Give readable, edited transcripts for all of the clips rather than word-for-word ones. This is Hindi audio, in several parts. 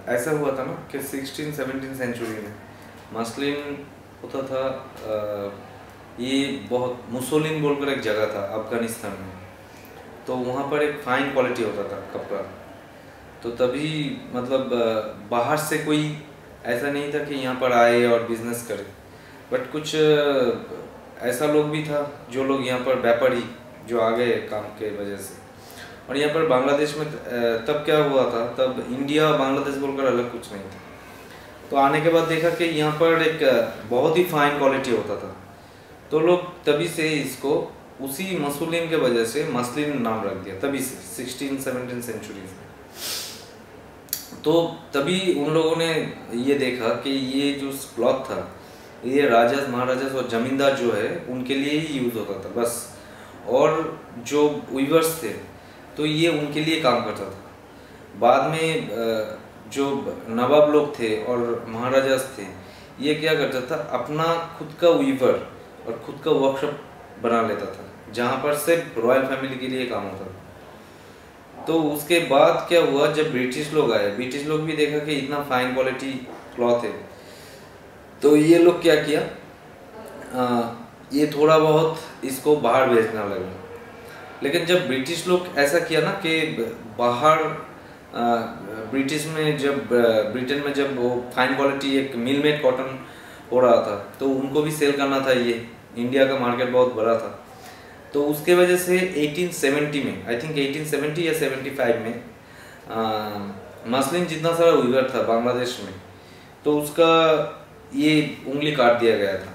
ऐसा हुआ था ना कि 16-17 सेंचुरी में मसलिन होता था। ये बहुत मुसोलिन बोलकर एक जगह था अफगानिस्तान में, तो वहाँ पर एक फ़ाइन क्वालिटी होता था कपड़ा। तो तभी मतलब बाहर से कोई ऐसा नहीं था कि यहाँ पर आए और बिजनेस करे, बट कुछ ऐसा लोग भी था जो लोग यहाँ पर व्यापारी जो आ गए काम के वजह से। और यहाँ पर बांग्लादेश में तब क्या हुआ था, तब इंडिया बांग्लादेश बोलकर अलग कुछ नहीं था। तो आने के बाद देखा कि यहाँ पर एक बहुत ही फाइन क्वालिटी होता था, तो लोग तभी से इसको उसी मसलिन के वजह से मसलिन नाम रख दिया, तभी से 16-17 सेंचुरी में। तो तभी उन लोगों ने ये देखा कि ये जो क्लॉथ था ये राजा महाराजा और जमींदार जो है उनके लिए ही यूज़ होता था बस, और जो वीवर्स थे तो ये उनके लिए काम करता था। बाद में जो नवाब लोग थे और महाराजा थे ये क्या करता था, अपना खुद का वीवर और खुद का वर्कशॉप बना लेता था जहाँ पर सिर्फ रॉयल फैमिली के लिए काम होता था। तो उसके बाद क्या हुआ, जब ब्रिटिश लोग आए, ब्रिटिश लोग भी देखा कि इतना फाइन क्वालिटी क्लॉथ है, तो ये लोग क्या किया, ये थोड़ा बहुत इसको बाहर भेजना लगा। लेकिन जब ब्रिटिश लोग ऐसा किया ना कि बाहर ब्रिटिश में जब ब्रिटेन में जब वो फाइन क्वालिटी एक मिल मेड कॉटन हो रहा था, तो उनको भी सेल करना था, ये इंडिया का मार्केट बहुत बड़ा था। तो उसके वजह से 1870 में, आई थिंक 1870 या 75 में मसलिन जितना सारा वीवर था बांग्लादेश में, तो उसका ये उंगली काट दिया गया था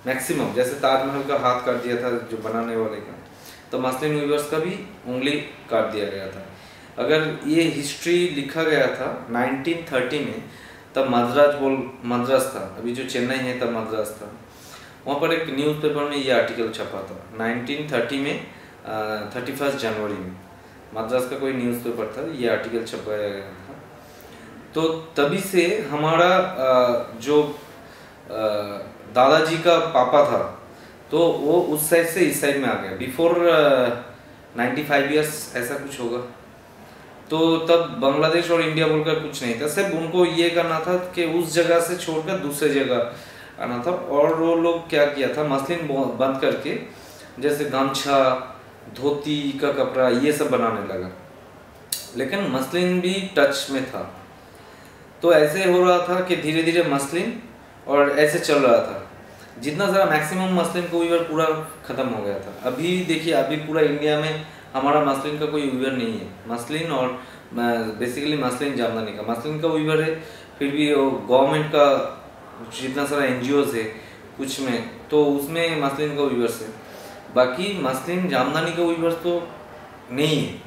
मैक्सिमम। जैसे ताजमहल का हाथ काट दिया था जो बनाने वाले का, तो मसलिन वीवर्स का भी उंगली काट दिया गया था। अगर ये हिस्ट्री लिखा गया था 1930 में, तब मद्रास था, अभी जो चेन्नई है तब मद्रास था। वहाँ पर एक न्यूज़पेपर में ये आर्टिकल छपा था 1930 में, 31 जनवरी में मद्रास का कोई न्यूज़पेपर था, ये आर्टिकल छपाया गया था। तो तभी से हमारा जो दादाजी का पापा था, तो वो उस साइड से इस साइड में आ गया। बिफोर 95 ईयर्स ऐसा कुछ होगा। तो तब बांग्लादेश और इंडिया बोलकर कुछ नहीं था, सिर्फ उनको ये करना था कि उस जगह से छोड़कर दूसरे जगह आना था। और वो लोग क्या किया था, मसलिन बंद करके जैसे गमछा, धोती का कपड़ा ये सब बनाने लगा, लेकिन मसलिन भी टच में था। तो ऐसे हो रहा था कि धीरे धीरे मसलिन और ऐसे चल रहा था, जितना सारा मैक्सिमम मसलिन का वीवर पूरा ख़त्म हो गया था। अभी देखिए, अभी पूरा इंडिया में हमारा मसलिन का कोई वीवर नहीं है। मसलिन और बेसिकली मसलिन जामदानी का मसलिन का वीवर है, फिर भी वो गवर्नमेंट का जितना सारा NGOs है कुछ में, तो उसमें मसलिन का वीवर्स है। बाकी मसलिन जामदानी का वीवर्स तो नहीं है।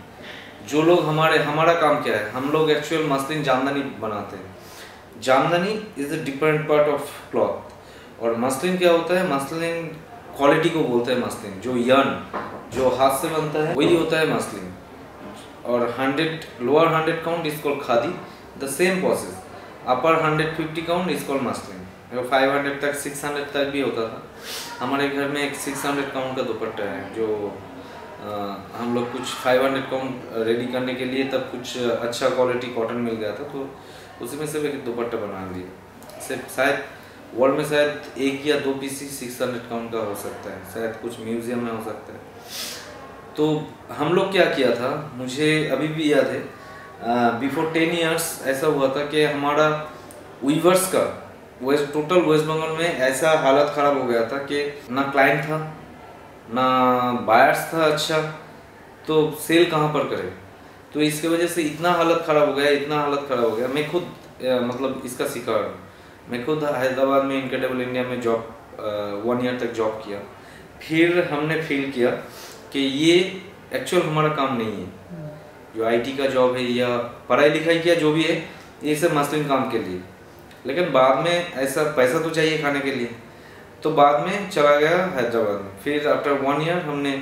जो लोग हमारा काम क्या है, हम लोग एक्चुअल मसलिन जामदानी बनाते हैं। Jamdani is a different part of cloth, और मसलिन क्या होता है, मसलिन क्वालिटी को बोलते हैं मसलिन। जो यर्न जो हाथ से बनता है वही होता है मसलिन। और 100 lower 100 count is called khadi, the same process. Upper 150 count is called muslin. 500 तक 600 तक भी होता था। हमारे घर में एक 600 काउंट का दुपट्टा है, जो हम लोग कुछ 500 काउंट रेडी करने के लिए तब कुछ अच्छा क्वालिटी कॉटन मिल गया था, तो उसी में से एक दुपट्टा बना लिया। सिर्फ शायद वर्ल्ड में शायद 1 या 2 पीस ही 600 काउंट का हो सकता है, शायद कुछ म्यूजियम में हो सकता है। तो हम लोग क्या किया था, मुझे अभी भी याद है, बिफोर 10 ईयर्स ऐसा हुआ था कि हमारा वीवर्स का टोटल वेस्ट बंगाल में ऐसा हालत ख़राब हो गया था कि ना क्लाइंट था ना बायर्स था अच्छा, तो सेल कहाँ पर करें। तो इसके वजह से इतना हालत ख़राब हो गया, मैं खुद मतलब इसका शिकार हूँ। मैं खुद हैदराबाद में इनक्रेडिबल इंडिया में जॉब 1 ईयर तक जॉब किया। फिर हमने फील किया कि ये एक्चुअल हमारा काम नहीं है। जो IT का जॉब है या पढ़ाई लिखाई किया जो भी है, ये सब मसलिन काम के लिए। लेकिन बाद में ऐसा पैसा तो चाहिए खाने के लिए, तो बाद में चला गया हैदराबाद में। फिर आफ्टर 1 ईयर हमने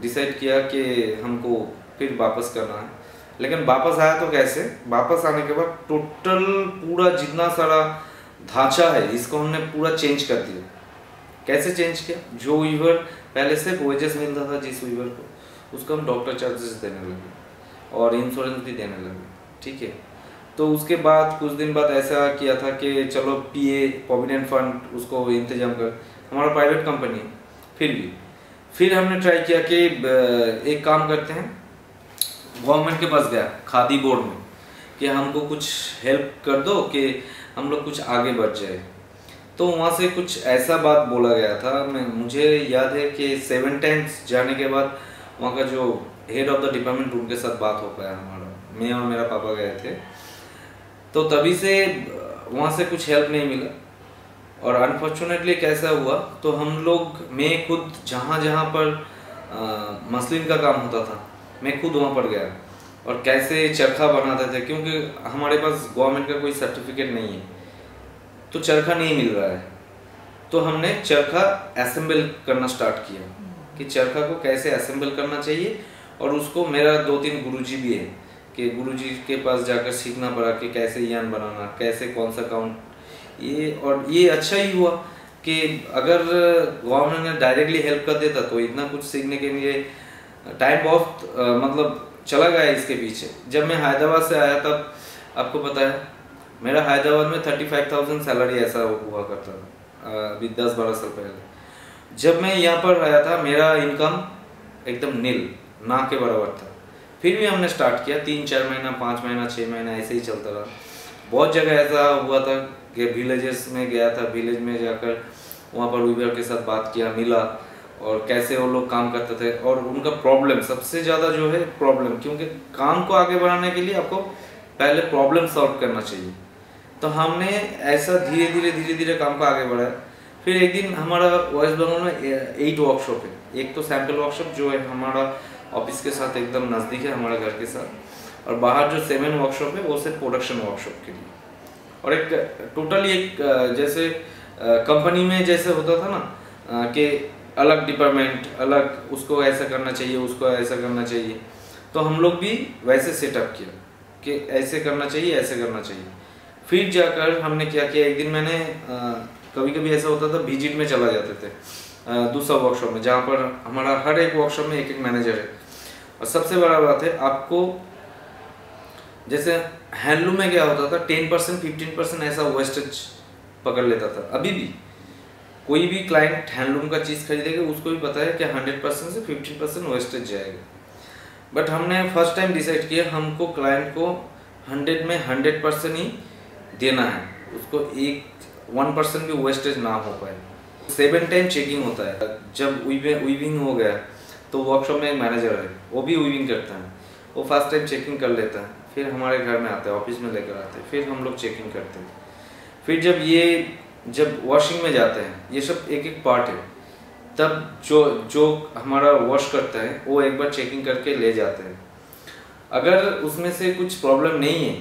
डिसाइड किया कि हमको फिर वापस करना है। लेकिन वापस आया तो कैसे, वापस आने के बाद टोटल पूरा जितना सारा ढांचा है इसको हमने पूरा चेंज कर दिया। कैसे चेंज किया, जो वीवर पहले से वेजेस मिलता था जिस वीवर को, उसको हम डॉक्टर चार्जेस देने लगे और इंश्योरेंस भी देने लगे, ठीक है। तो उसके बाद कुछ दिन बाद ऐसा किया था कि चलो पीए प्रोविडेंट फंड उसको इंतजाम कर, हमारा प्राइवेट कंपनी है, फिर हमने ट्राई किया कि एक काम करते हैं, गवर्नमेंट के पास गया खादी बोर्ड में कि हमको कुछ हेल्प कर दो कि हम लोग कुछ आगे बढ़ जाए। तो वहाँ से कुछ ऐसा बात बोला गया था, मुझे याद है कि 7 टाइम्स जाने के बाद वहाँ का जो हेड ऑफ द डिपार्टमेंट उनके साथ बात हो पाया हमारा, मैं और मेरा पापा गए थे। तो तभी से वहाँ से कुछ हेल्प नहीं मिला और अनफॉर्चुनेटली कैसा हुआ, तो हम लोग, मैं खुद जहाँ जहाँ पर मसलिन का काम होता था मैं खुद वहाँ पर गया और कैसे चरखा बनाते थे, क्योंकि हमारे पास गवर्नमेंट का कोई सर्टिफिकेट नहीं है तो चरखा नहीं मिल रहा है। तो हमने चरखा असेंबल करना स्टार्ट किया कि चरखा को कैसे असेंबल करना चाहिए, और उसको मेरा 2-3 गुरुजी भी है कि गुरुजी के पास जाकर सीखना पड़ा कि कैसे यान बनाना, कैसे कौन सा काउंट, ये अच्छा ही हुआ कि अगर गवर्नमेंट ने डायरेक्टली हेल्प कर देता तो इतना कुछ सीखने के लिए टाइम बहुत मतलब चला गया इसके पीछे। जब मैं हैदराबाद से आया तब आपको पता है मेरा हैदराबाद में 35,000 सैलरी ऐसा हुआ करता था अभी 10-12 साल पहले। जब मैं यहाँ पर आया था मेरा इनकम एकदम नील ना के बराबर था। फिर भी हमने स्टार्ट किया, 3-4 महीना, 5 महीना, 6 महीना ऐसे ही चलता रहा। बहुत जगह ऐसा हुआ था कि विलेजेस में गया था, विलेज में जाकर वहाँ पर वीवर के साथ बात किया, मिला और कैसे वो लोग काम करते थे और उनका प्रॉब्लम, सबसे ज़्यादा जो है प्रॉब्लम, क्योंकि काम को आगे बढ़ाने के लिए आपको पहले प्रॉब्लम सॉल्व करना चाहिए। तो हमने ऐसा धीरे धीरे काम को आगे बढ़ाया। फिर एक दिन हमारा वेस्ट बंगाल में 8 वर्कशॉप है। एक तो सैम्पल वर्कशॉप जो है हमारा ऑफिस के साथ एकदम नज़दीक है, हमारे घर के साथ, और बाहर जो 7 वर्कशॉप है वो सिर्फ प्रोडक्शन वर्कशॉप के लिए, और एक टोटली एक जैसे कंपनी में जैसे होता था ना कि अलग डिपार्टमेंट, अलग उसको ऐसा करना चाहिए, उसको ऐसा करना चाहिए, तो हम लोग भी वैसे सेटअप किया कि ऐसे करना चाहिए, ऐसे करना चाहिए। फिर जाकर हमने क्या किया, एक दिन मैंने कभी कभी ऐसा होता था विजिट में चला जाते थे दूसरा वर्कशॉप में, जहाँ पर हमारा हर एक वर्कशॉप में एक मैनेजर है। और सबसे बड़ा बात है, आपको जैसे हैंडलूम में क्या होता था 10% 15% ऐसा वेस्टेज पकड़ लेता था। अभी भी कोई भी क्लाइंट हैंडलूम का चीज़ खरीदेगा उसको भी पता है कि 100% से 15% वेस्टेज जाएगा। बट हमने फर्स्ट टाइम डिसाइड किया हमको क्लाइंट को 100 में 100% ही देना है, उसको 1% भी वेस्टेज ना हो पाए। 7 टाइम चेकिंग होता है। जब वीविंग हो गया तो वर्कशॉप में एक मैनेजर है, वो भी वीविंग करता है, वो फर्स्ट टाइम चेकिंग कर लेता है, फिर हमारे घर में आते हैं, ऑफिस में लेकर आते हैं, फिर हम लोग चेकिंग करते हैं। फिर जब वॉशिंग में जाते हैं, ये सब एक एक पार्ट है, तब जो हमारा वॉश करता है वो एक बार चेकिंग करके ले जाते हैं। अगर उसमें से कुछ प्रॉब्लम नहीं है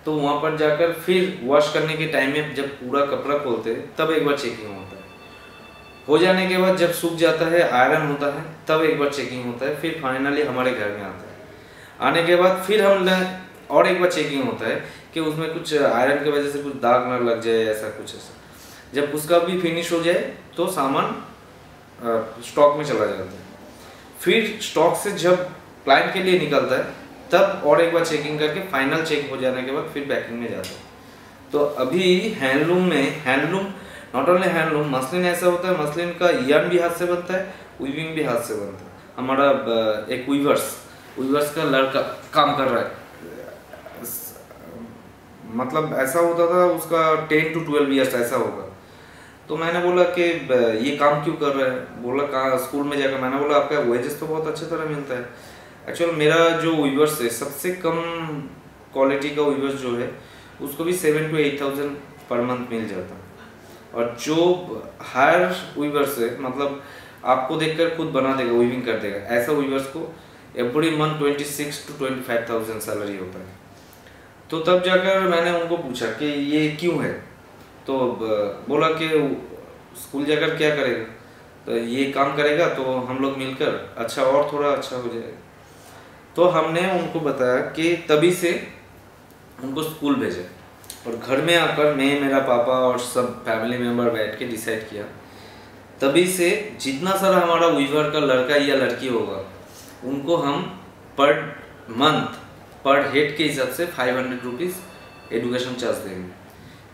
तो वहाँ पर जाकर फिर वॉश करने के टाइम में जब पूरा कपड़ा खोलते हैं तब एक बार चेकिंग होता है। हो जाने के बाद जब सूख जाता है, आयरन होता है, तब एक बार चेकिंग होता है। फिर फाइनली हमारे घर में आता है। आने के बाद फिर हम और एक बार चेकिंग होता है कि उसमें कुछ आयरन की वजह से कुछ दाग ना लग जाए, ऐसा कुछ ऐसा। जब उसका भी फिनिश हो जाए तो सामान स्टॉक में चला जाता है। फिर स्टॉक से जब क्लाइंट के लिए निकलता है तब और एक बार चेकिंग करके फाइनल चेक हो जाने के बाद फिर पैकिंग में जाता है। तो अभी handloom not only handloom, muslin ऐसा होता है, मसलिन का यार्न भी हाथ से बनता है, वीविंग भी हाथ से बनता है। हमारा एक वीवर्स का लड़का काम कर रहा है, मतलब ऐसा होता था उसका 10 to 12 ईयर्स ऐसा होगा। तो मैंने बोला कि ये काम क्यों कर रहा है, बोला कहाँ स्कूल में जाकर। मैंने बोला आपका वेजेस तो बहुत अच्छे तरह मिलता है। एक्चुअल मेरा जो वीवर्स है सबसे कम क्वालिटी का वीवर्स जो है उसको भी 7 to 8,000 पर मंथ मिल जाता है, और जो हायर वीवर्स है मतलब आपको देखकर खुद बना देगा, वीविंग कर देगा, ऐसा वीवर्स को एवरी मंथ 26 to 25,000 सैलरी होता है। तो तब जाकर मैंने उनको पूछा कि ये क्यों है, तो बोला कि स्कूल जाकर क्या करेगा, तो ये काम करेगा तो हम लोग मिलकर अच्छा और थोड़ा अच्छा हो जाएगा। तो हमने उनको बताया कि तभी से उनको स्कूल भेजा, और घर में आकर मैं, मेरा पापा और सब फैमिली मेम्बर बैठ के डिसाइड किया। तभी से जितना सारा हमारा वीवर का लड़का या लड़की होगा उनको हम पर मंथ पर हेड के हिसाब से 500 रुपीज़ एडुकेशन चार्ज देंगे।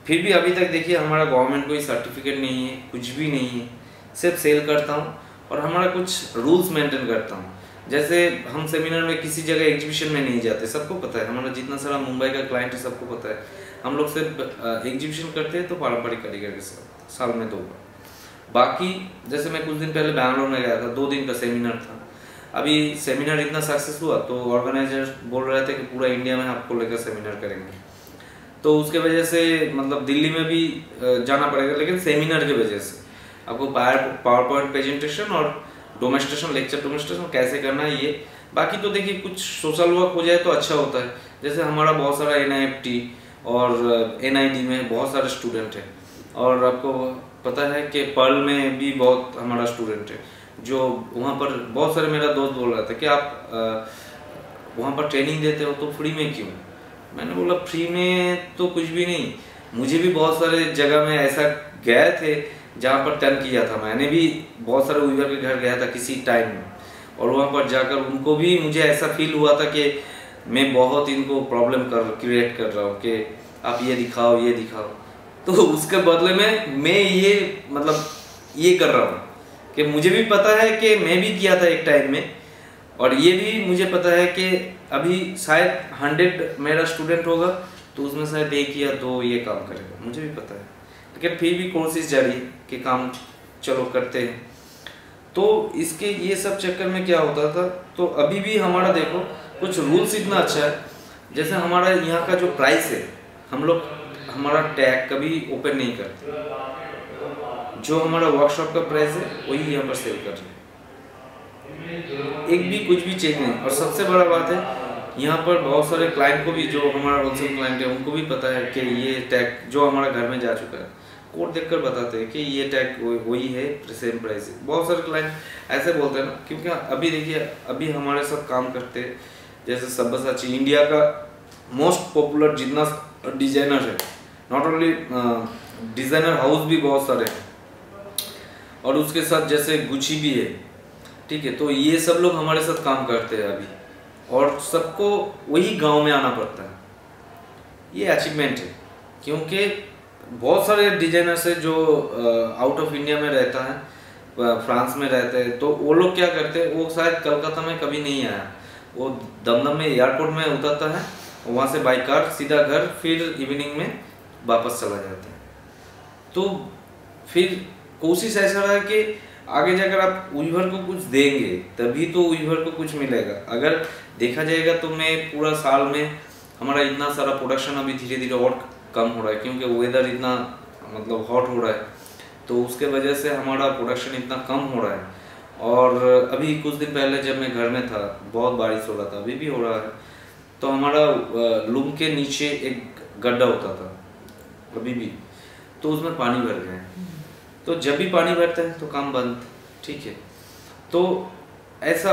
फिर भी अभी तक देखिए हमारा गवर्नमेंट कोई सर्टिफिकेट नहीं है, कुछ भी नहीं है, सिर्फ सेल करता हूँ और हमारा कुछ रूल्स मेंटेन करता हूँ। जैसे हम सेमिनार में किसी जगह एग्जीबिशन में नहीं जाते, सबको पता है, हमारा जितना सारा मुंबई का क्लाइंट है सबको पता है, हम लोग सिर्फ एग्जीबिशन करते हैं तो पारंपरिक कारीगर के साथ साल में 2 बार। बाकी जैसे मैं कुछ दिन पहले बैंगलोर में गया था, 2 दिन का सेमिनार था। अभी सेमिनार इतना सक्सेस हुआ तो ऑर्गेनाइजर बोल रहे थे कि पूरा इंडिया में आपको लेकर सेमिनार करेंगे, तो उसके वजह से मतलब दिल्ली में भी जाना पड़ेगा, लेकिन सेमिनार की वजह से आपको पावर पॉइंट प्रेजेंटेशन और डोमेस्टेशन, लेक्चर डोमेस्टेशन कैसे करना है ये। बाकी तो देखिए कुछ सोशल वर्क हो जाए तो अच्छा होता है। जैसे हमारा बहुत सारा NIFT और NID में बहुत सारे स्टूडेंट हैं, और आपको पता है कि पर्ल में भी बहुत हमारा स्टूडेंट है, जो वहाँ पर बहुत सारे, मेरा दोस्त बोल रहा था कि आप वहाँ पर ट्रेनिंग देते हो तो फ्री में क्यों? मैंने बोला फ्री में तो कुछ भी नहीं, मुझे भी बहुत सारे जगह में ऐसा गए थे जहाँ पर टर्न किया था। मैंने भी बहुत सारे वीवर के घर गया था किसी टाइम में, और वहाँ पर जाकर उनको भी मुझे ऐसा फील हुआ था कि मैं बहुत इनको प्रॉब्लम क्रिएट कर रहा हूँ कि आप ये दिखाओ ये दिखाओ, तो उसके बदले में मैं ये मतलब ये कर रहा हूँ कि मुझे भी पता है कि मैं भी किया था एक टाइम में, और ये भी मुझे पता है कि अभी शायद 100 मेरा स्टूडेंट होगा तो उसमें शायद 1 या 2 ये काम करेगा, मुझे भी पता है, लेकिन फिर भी कोशिश जारी है कि काम चलो करते हैं। तो इसके ये सब चक्कर में क्या होता था, तो अभी भी हमारा देखो कुछ रूल्स इतना अच्छा है। जैसे हमारा यहाँ का जो प्राइस है, हम लोग हमारा टैग कभी ओपन नहीं करते, जो हमारा वर्कशॉप का प्राइस है वही यहाँ पर सेल कर रहे हैं, एक भी कुछ भी चेंज नहीं। और सबसे बड़ा बात है यहाँ पर बहुत सारे क्लाइंट को भी, जो हमारा होलसेल क्लाइंट है उनको भी पता है कि ये टैग जो हमारा घर में जा चुका है, कोड देखकर बताते हैं कि ये टैग वही है, सेम प्राइस है। बहुत सारे क्लाइंट ऐसे बोलते हैं ना, क्योंकि अभी देखिए अभी हमारे साथ काम करते हैं जैसे सब्यसाची, इंडिया का मोस्ट पॉपुलर जितना डिजाइनर है, नॉट ओनली डिजाइनर हाउस भी बहुत सारे हैं, और उसके साथ जैसे गुची भी है, ठीक है। तो ये सब लोग हमारे साथ काम करते हैं अभी, और सबको वही गांव में आना पड़ता है। ये अचीवमेंट है, क्योंकि बहुत सारे डिजाइनर्स है जो आउट ऑफ इंडिया में रहता है, फ्रांस में रहते हैं, तो वो लोग क्या करते हैं, वो शायद कलकत्ता में कभी नहीं आया, वो दमदम में एयरपोर्ट में उतरता है, वहाँ से बाई कार सीधा घर, फिर इवनिंग में वापस चला जाता है। तो फिर कोशिश ऐसा रहा कि आगे जाकर आप वीवर को कुछ देंगे तभी तो वीवर को कुछ मिलेगा। अगर देखा जाएगा तो मैं पूरा साल में हमारा इतना सारा प्रोडक्शन अभी धीरे धीरे और कम हो रहा है, क्योंकि वेदर इतना मतलब हॉट हो रहा है, तो उसके वजह से हमारा प्रोडक्शन इतना कम हो रहा है। और अभी कुछ दिन पहले जब मैं घर में था बहुत बारिश हो रहा था, अभी भी हो रहा है, तो हमारा लूम के नीचे एक गड्ढा होता था अभी भी, तो उसमें पानी भर गया है। तो जब भी पानी भरता है तो काम बंद, ठीक है। तो ऐसा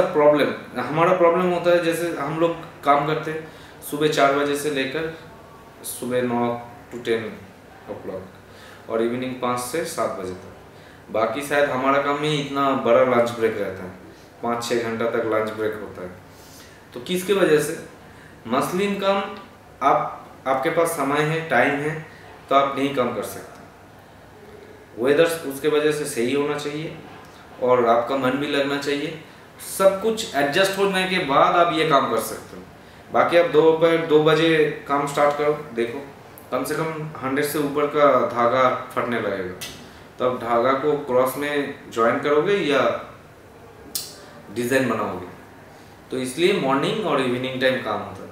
हमारा प्रॉब्लम होता है, जैसे हम लोग काम करते हैं सुबह 4 बजे से लेकर सुबह 9 to 10 o'clock और इवनिंग 5 से 7 बजे तक। बाकी शायद हमारा काम में इतना बड़ा लंच ब्रेक रहता है, 5-6 घंटा तक लंच ब्रेक होता है। तो किसके वजह से? मसलिन काम आपके पास समय है, टाइम है, तो आप नहीं काम कर सकते। वेदर उसके वजह से सही होना चाहिए और आपका मन भी लगना चाहिए, सब कुछ एडजस्ट होने के बाद आप ये काम कर सकते हो। बाकी आप 2 बजे काम स्टार्ट करो, देखो कम से कम 100 से ऊपर का धागा फटने लगेगा, तब धागा को क्रॉस में ज्वाइन करोगे या डिज़ाइन बनाओगे। तो इसलिए मॉर्निंग और इवनिंग टाइम काम होता है।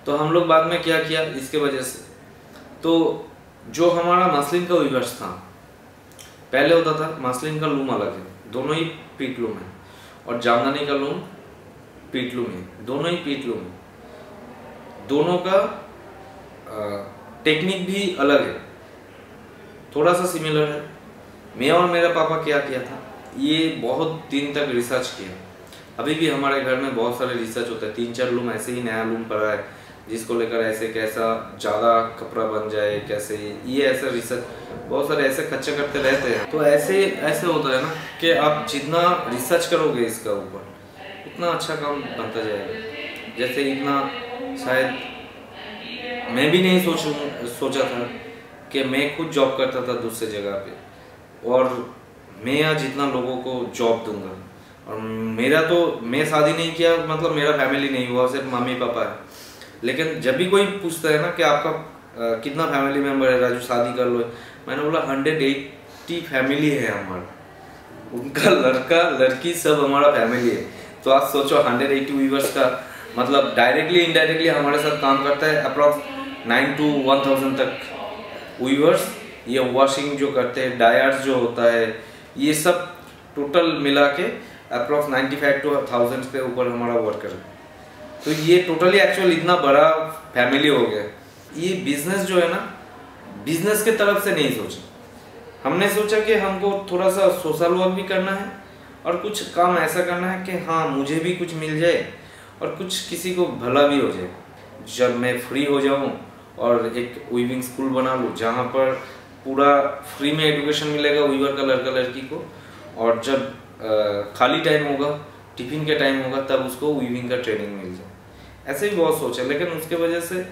तो हम लोग बाद में क्या किया इसके वजह से, तो जो हमारा मसलिन का वीवर्स था पहले होता था, मसलिन का लूम अलग है, दोनों ही पीट लूम है, और जामदानी का लूम पीट लूम है, दोनों ही पीट लूम है। दोनों का टेक्निक भी अलग है, थोड़ा सा सिमिलर है। मैं और मेरा पापा क्या किया था, ये बहुत दिन तक रिसर्च किया। अभी भी हमारे घर में बहुत सारे रिसर्च होता है, 3-4 लूम ऐसे ही नया लूम पड़ा है जिसको लेकर ऐसे कैसा ज़्यादा कपड़ा बन जाए, कैसे ये ऐसा रिसर्च बहुत सारे ऐसे खर्चे करते रहते हैं। तो ऐसे होता है ना कि आप जितना रिसर्च करोगे इसका ऊपर उतना अच्छा काम बनता जाएगा। जैसे इतना शायद मैं भी नहीं सोचा था कि मैं खुद जॉब करता था दूसरे जगह पे, और मैं यहाँ जितना लोगों को जॉब दूंगा। और मैं शादी नहीं किया, मतलब मेरा फैमिली नहीं हुआ, सिर्फ मम्मी पापा है। लेकिन जब भी कोई पूछता है ना कि आपका कितना फैमिली मेम्बर है राजू, शादी कर लो, मैंने बोला 180 फैमिली है हमारा, उनका लड़का लड़की सब हमारा फैमिली है। तो आप सोचो 180 वीवर्स का मतलब डायरेक्टली इनडायरेक्टली हमारे साथ काम करता है अप्रॉक्स 9 to 1000 तक वीवर्स। ये वॉशिंग जो करते हैं, डायर्स जो होता है, ये सब टोटल मिला के अप्रॉक्स 95 to 1000 के ऊपर हमारा वर्कर है। तो ये टोटली एक्चुअली इतना बड़ा फैमिली हो गया। ये बिजनेस जो है ना, बिजनेस के तरफ से नहीं सोचा, हमने सोचा कि हमको थोड़ा सा सोशल वर्क भी करना है और कुछ काम ऐसा करना है कि हाँ मुझे भी कुछ मिल जाए और कुछ किसी को भला भी हो जाए। जब मैं फ्री हो जाऊँ और एक वीविंग स्कूल बना लूँ जहाँ पर पूरा फ्री में एजुकेशन मिलेगा वीवर का लड़का लड़की को, और जब खाली टाइम होगा, टिफिन के टाइम होगा, तब उसको वीविंग का ट्रेनिंग मिल जाए। ऐसे ही बहुत सोचा, लेकिन उसके वजह से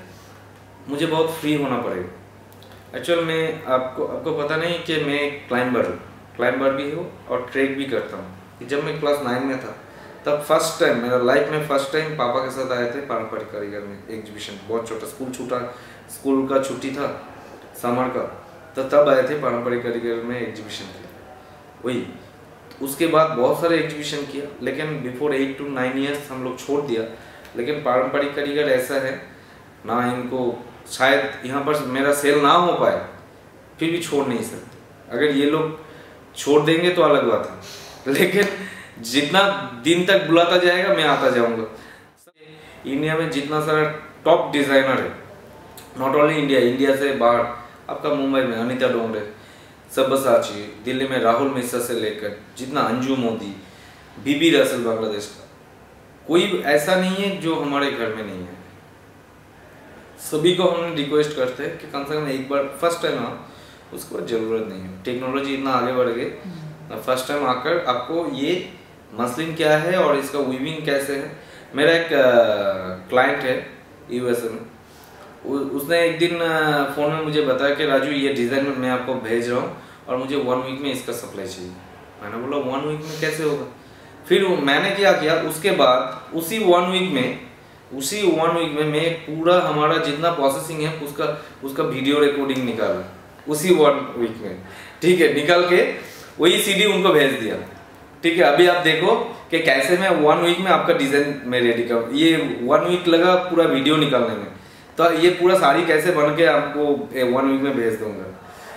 मुझे बहुत फ्री होना पड़ेगा। एक्चुअल में आपको पता नहीं कि मैं क्लाइंबर भी हूँ और ट्रेक भी करता हूँ। जब मैं क्लास 9 में था तब फर्स्ट टाइम मेरा लाइफ में पापा के साथ आए थे पारंपरिक कारीगर में एग्जीबिशन। बहुत छोटा स्कूल का छुट्टी था समर का, तो तब आए थे पारंपरिक कारीगर में एग्जीबिशन के लिए। वही उसके बाद बहुत सारे एग्जीबिशन किया, लेकिन बिफोर 8 to 9 ईयर्स हम लोग छोड़ दिया। लेकिन पारंपरिक कारीगर ऐसा है ना, इनको शायद यहाँ पर मेरा सेल ना हो पाए, फिर भी छोड़ नहीं सकते। अगर ये लोग छोड़ देंगे तो अलग बात है, लेकिन जितना दिन तक बुलाता जाएगा मैं आता जाऊंगा। इंडिया में जितना सारा टॉप डिजाइनर है, नॉट ओनली इंडिया से बाहर, आपका मुंबई में अनीता डोंगरे, सब्यसाची, दिल्ली में राहुल मिश्रा से लेकर जितना अंजू मोदी, बीबी रसल बांग्लादेश का, कोई ऐसा नहीं है जो हमारे घर में नहीं है। सभी को हम रिक्वेस्ट करते हैं कि कम से कम एक बार फर्स्ट टाइम आओ, उसके बाद जरूरत नहीं है। टेक्नोलॉजी इतना आगे बढ़ गई, फर्स्ट टाइम आकर आपको ये मसलिन क्या है और इसका वीविंग कैसे है। मेरा एक क्लाइंट है यूएसए में, उसने एक दिन फ़ोन में मुझे बताया कि राजू ये डिज़ाइन मैं आपको भेज रहा हूँ और मुझे 1 वीक में इसका सप्लाई चाहिए। मैंने बोला 1 वीक में कैसे होगा। फिर मैंने क्या किया, उसके बाद उसी 1 वीक में मैं पूरा हमारा जितना प्रोसेसिंग है उसका वीडियो रिकॉर्डिंग निकाला उसी 1 वीक में। ठीक है, निकाल के वही सीडी उनको भेज दिया। ठीक है, अभी आप देखो कि कैसे मैं 1 वीक में आपका डिज़ाइन में रेडी कर, ये 1 वीक लगा पूरा वीडियो निकालने में, तो ये पूरा साड़ी कैसे बन के आपको 1 वीक में भेज दूंगा।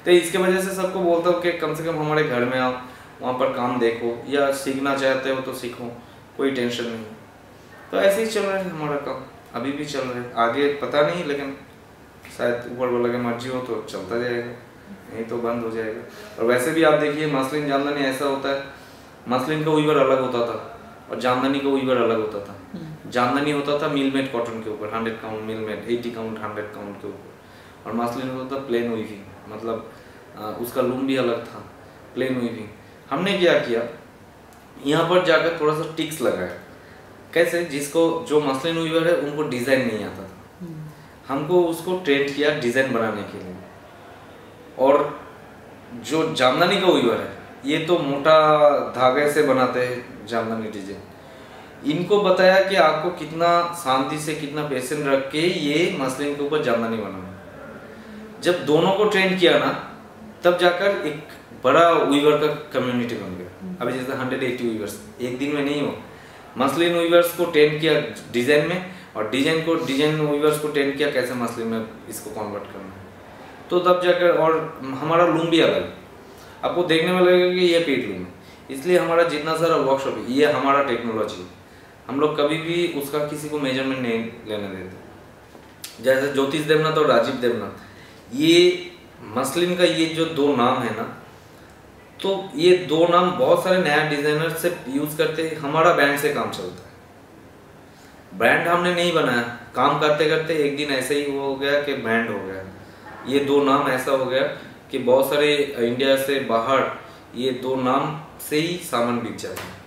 तो इसके वजह से सबको बोलता हूँ कि कम से कम हमारे घर में आओ, वहाँ पर काम देखो, या सीखना चाहते हो तो सीखो, कोई टेंशन नहीं। तो ऐसे ही चल रहा है हमारा काम, अभी भी चल रहा है, आगे पता नहीं, लेकिन शायद ऊपर वाला की मर्जी हो तो चलता जाएगा, नहीं तो बंद हो जाएगा। और वैसे भी आप देखिए मसलिन जामदानी ऐसा होता है, मसलिन का वीवर अलग होता था और जामदानी का वीवर अलग होता था। जामदानी होता था मिलमेट कॉटन के ऊपर 100 काउंट मिलमेट, 80 काउंट 100 काउंट के ऊपर, और मसलिन होता था प्लेन वीविंग, मतलब उसका लूम भी अलग था, प्लेन वीविंग। हमने क्या किया, यहाँ पर जाकर थोड़ा सा टिक्स लगाया। कैसे, जो मसलिन वीवर है उनको डिज़ाइन नहीं आता था, हमको उसको ट्रेन किया डिज़ाइन बनाने के लिए। और जो जामदानी का वीवर है, ये तो मोटा धागे से बनाते हैं जामदानी डिजाइन, इनको बताया कि आपको कितना शांति से, कितना पेशेंस रख के ये मसलिन के ऊपर जामदानी बनाना। जब दोनों को ट्रेन किया ना, तब जाकर एक बड़ा वीवर का कम्युनिटी बन गया। अभी जैसे 180 वीवर्स एक दिन में नहीं हो, मसलिन वीवर्स को ट्रेन किया डिजाइन में, और डिजाइन वीवर्स को ट्रेन किया कैसे मसलिन में इसको कन्वर्ट करना है। तो तब जाकर, और हमारा लूम भी अलग, आपको देखने में लगेगा कि ये पेट लूम है, इसलिए हमारा जितना सारा वर्कशॉप है ये हमारा टेक्नोलॉजी है। हम लोग कभी भी उसका किसी को मेजरमेंट नहीं लेने देते। जैसे ज्योतिष देवनाथ और राजीव देवनाथ, ये मसलिन का ये जो 2 नाम है ना, तो ये 2 नाम बहुत सारे नया डिजाइनर से यूज करते हैं। हमारा ब्रांड से काम चलता है, ब्रांड हमने नहीं बनाया, काम करते करते एक दिन ऐसे ही हो गया कि ब्रांड हो गया। ये 2 नाम ऐसा हो गया कि बहुत सारे इंडिया से बाहर ये 2 नाम से ही सामान बिक जाता है।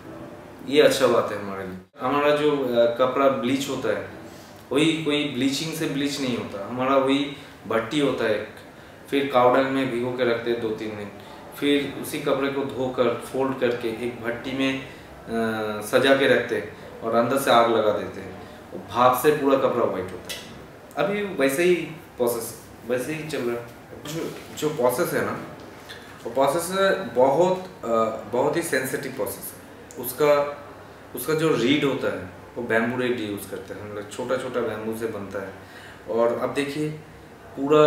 ये अच्छा बात है हमारे लिए। हमारा जो कपड़ा ब्लीच होता है, वही कोई ब्लीचिंग से ब्लीच नहीं होता, हमारा वही भट्टी होता है, फिर कावडंग में भिगो के रखते हैं 2-3 दिन, फिर उसी कपड़े को धोकर फोल्ड करके एक भट्टी में सजा के रखते हैं और अंदर से आग लगा देते हैं, भाप से पूरा कपड़ा वाइट होता है। अभी वैसे ही प्रोसेस वैसे ही चल रहा है। जो प्रोसेस है ना, वो प्रोसेस बहुत ही सेंसिटिव प्रोसेस है। उसका जो रीड होता है वो बैम्बू रीड यूज़ करते हैं हम लोग, छोटा छोटा बैम्बू से बनता है। और अब देखिए पूरा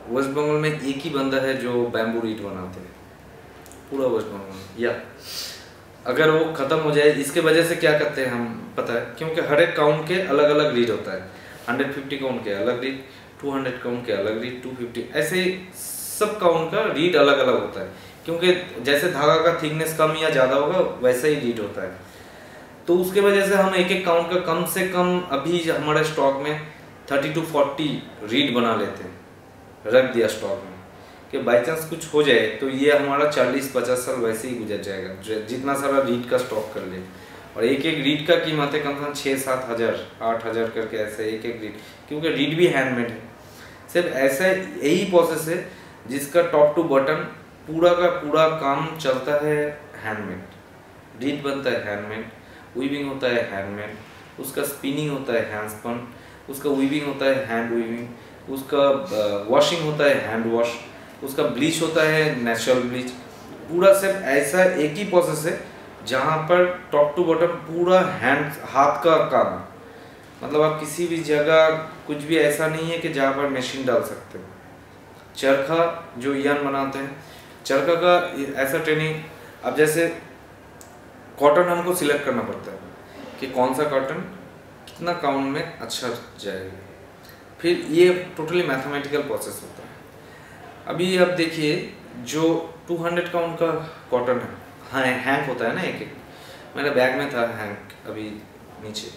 वेस्ट बंगाल में एक ही बंदा है जो बैम्बू रीड बनाते हैं, पूरा वेस्ट बंगाल में। या अगर वो ख़त्म हो जाए, इसके वजह से क्या करते हैं हम पता है, क्योंकि हर एक काउंट के अलग अलग रीड होता है। 150 काउंट के अलग रीड, 200 काउंट के अलग रीड, 250, ऐसे सब काउंट का रीड अलग अलग होता है, क्योंकि जैसे धागा का थिकनेस कम या ज़्यादा होगा वैसा ही रीड होता है। तो उसके वजह से हम एक एक काउंट का कम से कम अभी हमारे स्टॉक में 30 to 40 रीड बना लेते हैं, रख दिया स्टॉक में कि बाई चांस कुछ हो जाए तो ये हमारा 40-50 साल वैसे ही गुजर जाएगा, जितना सारा रीड का स्टॉक कर ले। और एक एक रीड का कीमत है कम से कम 6-7 हज़ार 8 हज़ार करके, ऐसे एक एक रीड, क्योंकि रीड भी हैंडमेड है। सिर्फ ऐसा यही प्रोसेस है जिसका टॉप टू बटन पूरा का पूरा काम चलता है हैंडमेड। रीड बनता है हैंडमेड, वीविंग होता है हैंडमेड, उसका स्पिनिंग होता है हैंड स्पन, उसका वीविंग होता है हैंड वीविंग, उसका वॉशिंग होता है हैंड वॉश, उसका ब्लीच होता है नेचुरल ब्लीच। पूरा सिर्फ ऐसा एक ही प्रोसेस है जहाँ पर टॉप टू बॉटम पूरा हाथ का काम। मतलब आप किसी भी जगह कुछ भी ऐसा नहीं है कि जहाँ पर मशीन डाल सकते हो। चरखा जो यान बनाते हैं, चरखा का ऐसा ट्रेनिंग, अब जैसे कॉटन हमको सिलेक्ट करना पड़ता है कि कौन सा कॉटन कितना काउंट में अच्छा जाएगा, फिर ये टोटली मैथमेटिकल प्रोसेस होता है। अभी आप देखिए जो 200 काउंट का कॉटन है, हाँ हैंक होता है ना, एक एक मेरे बैग में था हैंक अभी नीचे,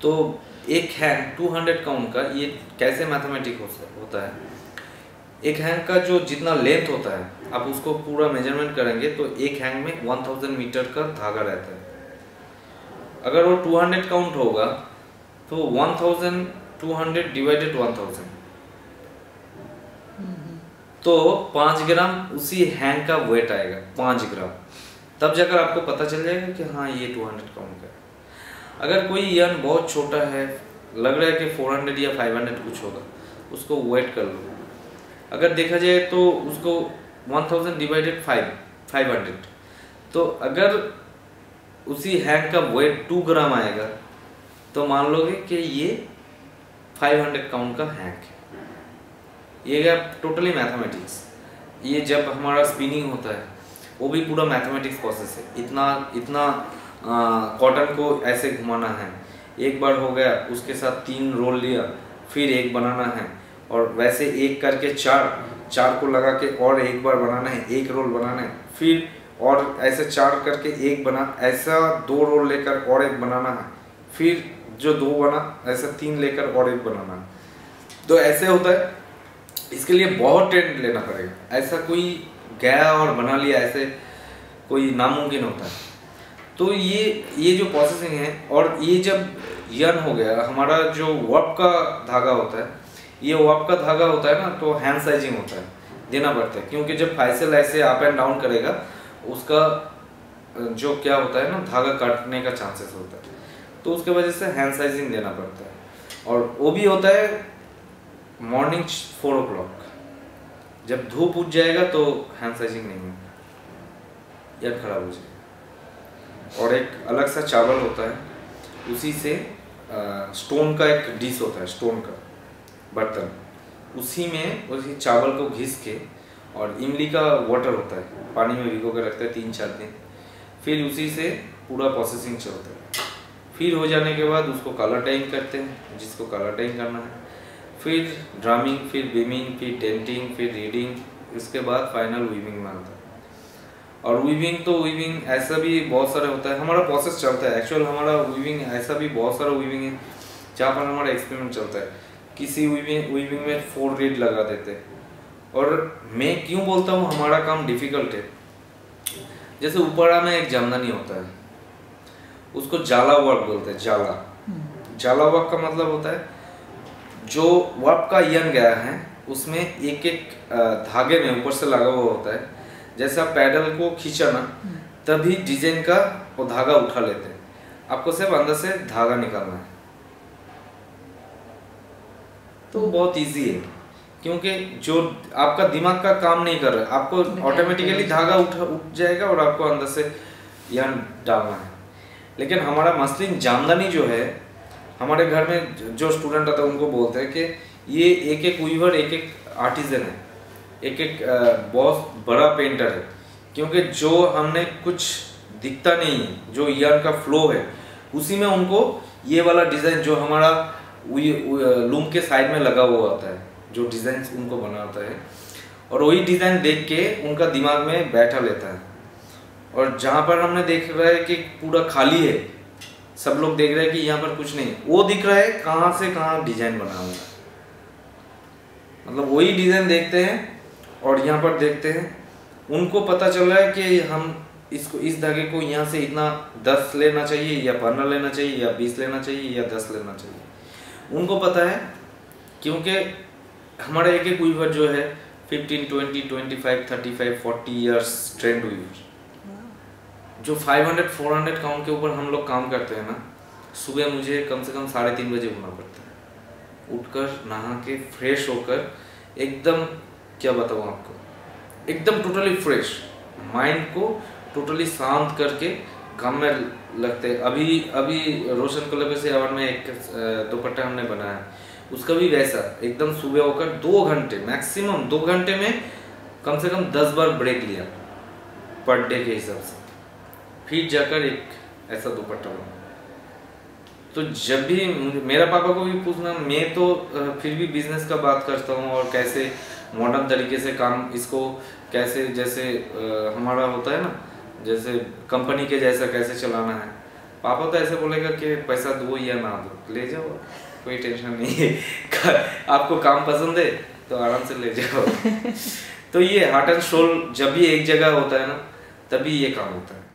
तो एक हैंक 200 काउंट का ये कैसे मैथमेटिक होता है। एक हैंक का जो जितना लेंथ होता है, आप उसको पूरा मेजरमेंट करेंगे तो एक हैंक में 1000 मीटर का धागा रहता है। अगर वो 200 काउंट होगा तो 1200 डिवाइडेड 1000, तो 5 ग्राम उसी हैंग का वेट आएगा, 5 ग्राम। तब जाकर आपको पता चल जाएगा कि हाँ ये 200 काउंट का है। अगर कोई यर्न बहुत छोटा है, लग रहा है कि 400 या 500 कुछ होगा, उसको वेट कर लो। अगर देखा जाए तो उसको 1000 डिवाइडेड 500, तो अगर उसी हैंग का वेट 2 ग्राम आएगा तो मान लोगे कि ये 500 काउंट का हैंग है। ये गया टोटली मैथमेटिक्स। ये जब हमारा स्पिनिंग होता है वो भी पूरा मैथमेटिक्स प्रोसेस है। इतना कॉटन को ऐसे घुमाना है, एक बार हो गया उसके साथ 3 रोल लिया, फिर एक बनाना है, और वैसे एक करके चार को लगा के और एक बार बनाना है, एक रोल बनाना है, फिर और ऐसे 4 करके एक बना, ऐसा 2 रोल लेकर और एक बनाना है, फिर जो 2 बना ऐसा 3 लेकर और एक बनाना है। तो ऐसे होता है। इसके लिए बहुत ट्रेनिंग लेना पड़ेगा, ऐसा कोई गया और बना लिया ऐसे कोई नामुमकिन होता है। तो ये जो प्रोसेसिंग है, और ये जब यर्न हो गया, हमारा जो वर्क का धागा होता है, ये वर्क का धागा होता है ना, तो हैंड साइजिंग होता है, देना पड़ता है, क्योंकि जब फाइसल ऐसे अप एंड डाउन करेगा उसका जो क्या होता है ना, धागा काटने का चांसेस होता है, तो उसके वजह से हैंड साइजिंग देना पड़ता है। और वो भी होता है मॉर्निंग 4 o'clock, जब धूप उठ जाएगा तो हैंड साइजिंग नहीं होगा, यार खराब हो जाएगा। और एक अलग सा चावल होता है, उसी से स्टोन का एक डिश होता है, स्टोन का बर्तन, उसी चावल को घिस के, और इमली का वाटर होता है, पानी में भिगो के रखते हैं 3-4 दिन, फिर उसी से पूरा प्रोसेसिंग चलता है। फिर हो जाने के बाद उसको कलर टाइम करते हैं, जिसको कलर टाइम करना है, फिर ड्रामिंग, फिर बीमिंग, फिर डेंटिंग, फिर रीडिंग, इसके बाद फाइनल वीविंग में आता है। और वीविंग ऐसा भी बहुत सारा होता है, हमारा प्रोसेस चलता है। एक्चुअल हमारा वीविंग ऐसा भी बहुत सारा वीविंग है जहाँ पर हमारा एक्सपेरिमेंट चलता है। किसी वीविंग में 4 रीड लगा देते हैं। और मैं क्यों बोलता हूँ हमारा काम डिफिकल्ट है, जैसे ऊपरा में एक जामदानी होता है, उसको जाला वर्क बोलते हैं, जाला जाला वर्क का मतलब होता है जो वर्क का यन गया है उसमें एक एक धागे में ऊपर से लगा हुआ होता है, जैसे आप पैडल को खींचा ना तभी डिजाइन का वो धागा उठा लेते हैं, आपको सिर्फ अंदर से धागा निकालना है। तो बहुत इजी है क्योंकि जो आपका दिमाग का काम नहीं कर रहा है, आपको ऑटोमेटिकली धागा उठ जाएगा और आपको अंदर से यहाँ डालना है। लेकिन हमारा मसलिन जामदानी जो है, हमारे घर में जो स्टूडेंट आता है उनको बोलते हैं कि ये एक एक वीवर एक एक आर्टिजन है, एक एक बहुत बड़ा पेंटर है, क्योंकि जो हमने कुछ दिखता नहीं है, जो यार्न का फ्लो है उसी में उनको ये वाला डिज़ाइन जो हमारा लूम के साइड में लगा हुआ होता है, जो डिज़ाइन उनको बनाता है, और वही डिज़ाइन देख के उनका दिमाग में बैठा लेता है। और जहाँ पर हमने देख रहा है कि पूरा खाली है, सब लोग देख रहे हैं कि यहाँ पर कुछ नहीं, वो दिख रहा है कहाँ से कहाँ डिज़ाइन बना हुआ है। मतलब वही डिज़ाइन देखते हैं और यहाँ पर देखते हैं, उनको पता चल रहा है कि हम इसको इस धागे को यहाँ से इतना 10 लेना चाहिए या 15 लेना चाहिए या 20 लेना चाहिए या 10 लेना चाहिए, उनको पता है। क्योंकि हमारा एक एक वीवर जो है 15, 20, 25, 35, 40 इयर्स ट्रेंड वीवर, जो 500, 400 काउंट के ऊपर हम लोग काम करते हैं ना, सुबह मुझे कम से कम 3:30 बजे उठना पड़ता है, उठकर नहा के फ्रेश होकर एकदम, क्या बताऊँ आपको, एकदम टोटली फ्रेश माइंड को टोटली शांत करके काम में लगते हैं। अभी रोशन कलर से आवर में एक दुपट्टा हमने बनाया, उसका भी वैसा एकदम सुबह होकर 2 घंटे, मैक्सिमम 2 घंटे में कम से कम 10 बार ब्रेक लिया पर डे के हिसाब से, फिर जाकर एक ऐसा दुपट्टा बना। तो जब भी मेरा पापा को भी पूछना, मैं तो फिर भी बिजनेस का बात करता हूँ और कैसे मॉडर्न तरीके से काम इसको कैसे, जैसे हमारा होता है ना, जैसे कंपनी के जैसा कैसे चलाना है। पापा तो ऐसे बोलेगा कि पैसा दो या ना दो, ले जाओ, कोई टेंशन नहीं है, आपको काम पसंद है तो आराम से ले जाओ। तो ये हार्ट एंड सोल जब भी एक जगह होता है ना, तभी ये काम होता है।